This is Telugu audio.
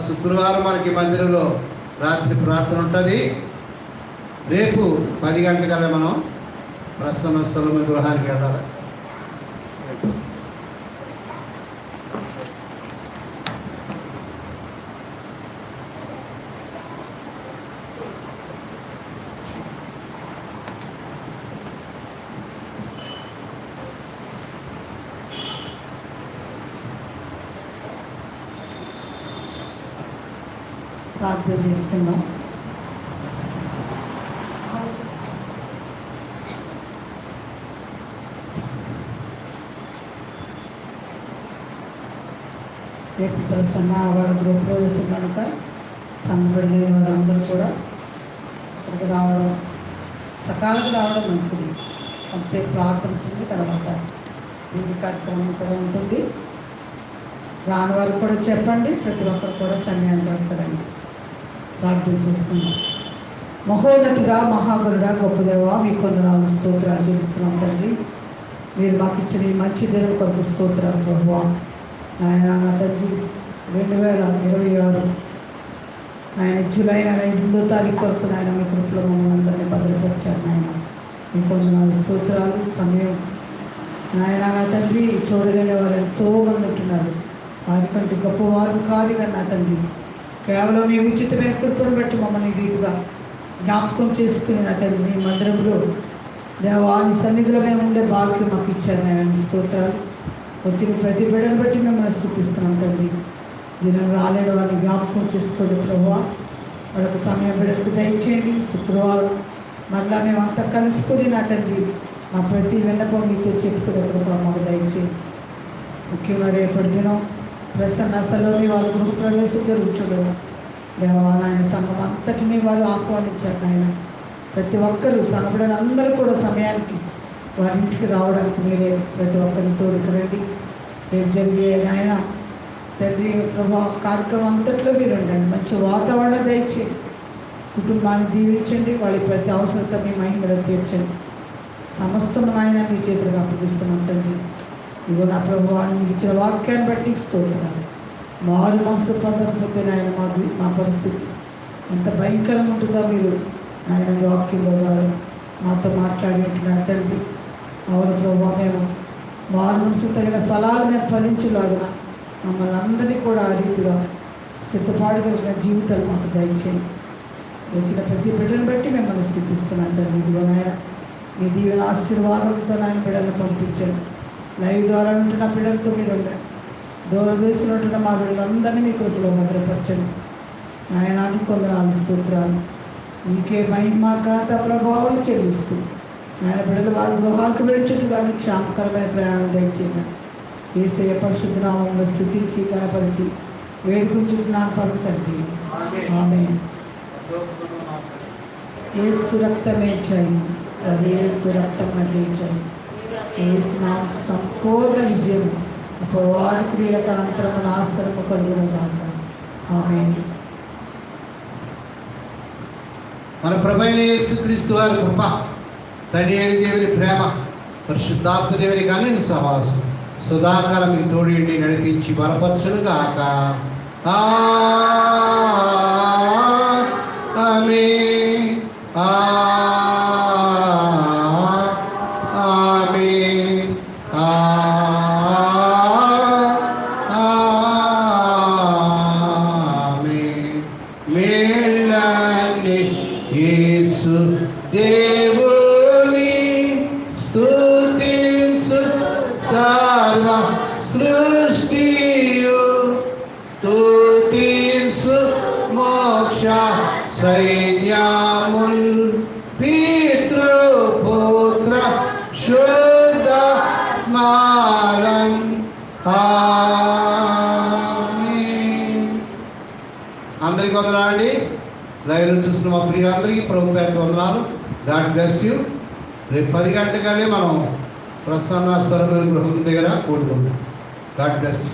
శుక్రవారం మనకి మందిరంలో రాత్రి ప్రార్థన ఉంటుంది. రేపు 10 గంటలకల్లా మనం ప్రసన్న సొలొమోను గృహానికి వెళ్ళాలి. ప్రార్థన చేసుకుందాం. రేపు ప్రసన్న వాళ్ళ గృహప్రవేశం కనుక సంఘపడిన వారందరూ కూడా ఇక్కడికి రావడం, సకాలంగా రావడం మంచిది. కొంతసేపు ప్రార్థన ఉంటుంది, తర్వాత వీధి కార్యక్రమం కూడా ఉంటుంది. రాని వారికి కూడా చెప్పండి, ప్రతి ఒక్కరు కూడా సమయాన్ని గడపరండి. ప్రార్థన చేసుకుందాం. మహోన్నతుడా, మహాగురుడా, గొప్పదేవా, మీ కొందనాలు స్తోత్రాలు చెల్లిస్తున్నాం తండ్రి. మీరు మాకు ఇచ్చిన ఈ మంచి దినం కొరకు స్తోత్రాలు ప్రభువా. నాయన నా తండ్రి 2026 నాయన జూలై 8వ తారీఖు వరకు నాయన మీ కృపలో మమ్మల్ని అందరినీ భద్రపరిచారు నాయన. మీ కొందనాలు స్తోత్రాలు. సమయం నాయన నా తండ్రి చూడలేని వారు ఎంతోమంది ఉంటున్నారు. వారికంటే గొప్పవారు కాదు కానీ నా తండ్రి, కేవలం మీ ఉచితమైన కృపను బట్టి మమ్మల్ని ఈ రీతిగా జ్ఞాపకం చేసుకుని నా తండ్రి మీ మందిరంలో దేవాని సన్నిధిలో మేము ఉండే భాగ్యం మాకు ఇచ్చారు నాయన. స్తోత్రాలు. వచ్చిన ప్రతి బిడ్డను బట్టి మిమ్మల్ని స్తుతిస్తున్నాం తండ్రి. దినం రాలేని వారిని జ్ఞాపకం చేసుకోండి ప్రభువా. వాళ్ళకు సమయం బిడ్డకు దయచేయండి. శుక్రవారం మళ్ళా మేమంతా కలుసుకొని నా తండ్రి మా ప్రతి విన్నపం మీతో చెప్పుకునే కృప మాకు దయచేయండి. ముఖ్యంగా రేపటి దినం ప్రసన్న సొలొమోను వారి గృహప్రవేశం జరుగుతుండగా దేవా నాయన సంఘం అంతటినీ వారు ఆహ్వానించారు నాయన. ప్రతి ఒక్కరూ సంఘపడిన అందరూ కూడా సమయానికి వారి ఇంటికి రావడానికి మీరే ప్రతి ఒక్కరిని తోడుకు రండి. రేపు జరిగే నాయన తండ్రి ప్రభా కార్యక్రమం అంతట్లో మీరు ఉండండి. మంచి వాతావరణం దయచేయండి. కుటుంబాన్ని దీవించండి. వాళ్ళ ప్రతి అవసరత మీ మహిమలో తీర్చండి. సమస్తం నాయన మీ చేతులకు అప్పగిస్తున్నాం తండ్రి. ఇదిగో నా ప్రభువాన్ని మీకు ఇచ్చిన వాక్యాన్ని బట్టి స్తోత్రాలు. మారు మనసు పొందకపోతే నాయన మా పరిస్థితి ఎంత భయంకరంగా ఉంటుందో మీరు నాయన వాక్యంలో మాతో మాట్లాడినట్టున్నారు తండ్రి. అవును ప్రభావ, మేము మారు మనసు తగిన ఫలాలు మేము ఫలించలాగిన మమ్మల్ని అందరినీ కూడా ఆ రీతిగా సిద్ధపాటుగలిగిన జీవితాలు మాకు దయచేయండి. వచ్చిన ప్రతి బిడ్డను బట్టి మిమ్మల్ని స్థుతిస్తున్నాను తండ్రి. ఇదిగో నాయన మీ దీవెన ఆశీర్వాదంతో నాయన బిడ్డలను పంపించండి. లైవ్ ద్వారా ఉంటున్న పిల్లలతో మీరు ఉండండి. దూరదేశంలో ఉంటున్న మా పిల్లలందరినీ మీ కృపలో భద్రపరచండి. నాయనానికి కొందనాలు స్తోత్రాలు. మీకే మహిమ ఘనత ప్రభావాలు చెల్లిస్తూ ఆయన బిడ్డలు వారి గృహాలకు వెళ్ళుచుంటూ కానీ క్షేమకరమైన ప్రయాణం దయచేయండి. యేసయ్య పరిశుద్ధ నామములో స్తుతించి కనపరిచి వేడుకుంటున్నాను పలుకు తండ్రి. ఆమేన్. యేసు రక్తమే జయం, యేసు రక్తమే జయం. యేసు నామం సంపూర్ణ విజయం అపవాది క్రియలకు అనంతరము నాస్తరము కలుగును గాక. ఆమేన్. మన ప్రభువైన యేసుక్రీస్తు వారి కృప, తండ్రి అయిన దేవుని ప్రేమ, పరిశుద్ధాత్మ దేవుని కానీ సహవాసం సదాకాలం మీకు తోడి నడిపించి బలపరచును గాక. ఆమేన్. ఆమేన్. ఆమేన్. మేళ్ళని యేసు దేవుని స్తుతించు సర్వ సృష్టియు స్తుతించు మోక్ష సైన్యముల్ పితృపుత్ర శుద్ధ మాలన్. అందరికీ వందనాలండి. లైవ్లో చూస్తున్న మా ప్రియ అందరికీ ప్రభు పేరు వందనాలు. God bless you. రేపు 10 గంటలకల్లా మనం ప్రసన్న సొలొమోను గృహం దగ్గర కూడుకుందాం. God bless you.